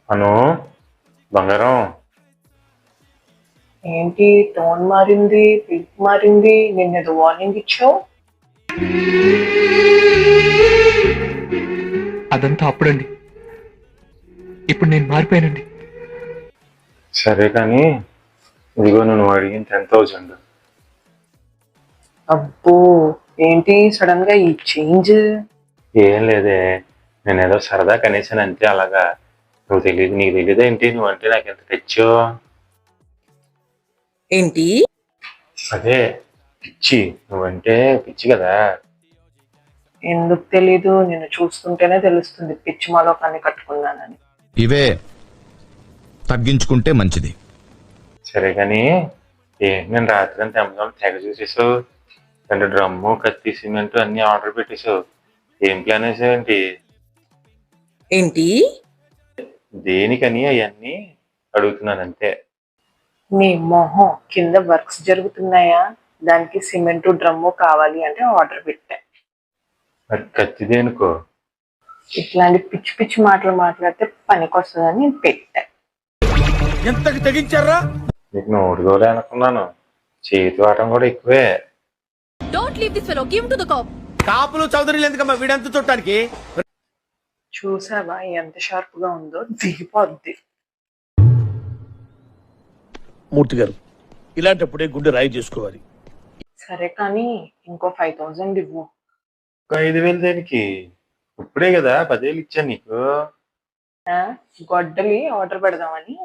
అను బంగారం. ఏంటి టోన్ మారింది, పిలుపు మారింది? నిన్నేదో వార్నింగ్ ఇచ్చావు. అదంతా అప్పుడండి. ఇప్పుడు నేను మారిపోయానండి. సరే కానీ ఇదిగో నువ్వు అడిగిన 10,000. అబ్బో, ఏంటి సడన్ గా ఈ చేంజ్? ఏం లేదే, నేనేదో సరదా కనీసం అంతే అలాగా. నువ్వు తెలియదు, నీకు తెలియదు ఏంటి నువ్వంటే నాకు ఎంత తెచ్చో. ఏంటి? అదే పిచ్చి, నువ్వంటే పిచ్చి కదా. ఎందుకు తెలీదు? నిన్ను చూస్తుంటేనే తెలుస్తుంది పిచ్చి మాలోకాన్ని కట్టుకున్నానని. ఇవే తగ్గించుకుంటే మంచిది. సరే కానీ నేను రాత్రి అంతా అమెజాన్ తెగ చూసేసావు. 2 డ్రమ్ము, కత్తి, సిమెంట్ అన్ని ఆర్డర్ పెట్టేసావు. ఏం ప్లాన్ వేసావేంటి? ఏంటి? దేనికని అవన్నీ అడుగుతున్నాను అంతే. నీ మొహం, కింద వర్క్స్ జరుగుతున్నాయా? దానికి సిమెంట్ డ్రమ్ము కావాలి అంటే ఆర్డర్ పెట్టా. మరి కత్తి దేనికో? ఇట్లాంటి పిచ్చి పిచ్చి మాటలు మాట్లాడితే పనికొస్తుందని పెట్టా. ఎంతకు తెగించారా? నీకు నోటుగోలే అనుకున్నాను, చేతి వాటం కూడా ఎక్కువే. Don't leave this fellow. Give him to the cop. కాపులు చౌదరులు ఎందుకమ్మా వీడంతా చుట్టానికి? చూసావా ఎంత షార్ప్ గా ఉందో? దిగిపోద్ది. మూర్తి గారు, ఇలాంటప్పుడే గుండె రాయి చేసుకోవాలి. సరే కానీ ఇంకో 5,000 ఇవ్వు. 5,000 దేనికి? ఇప్పుడే కదా 10,000 ఇచ్చాను నీకు. ఆ, గొడ్డలి ఆర్డర్ పెడదామని.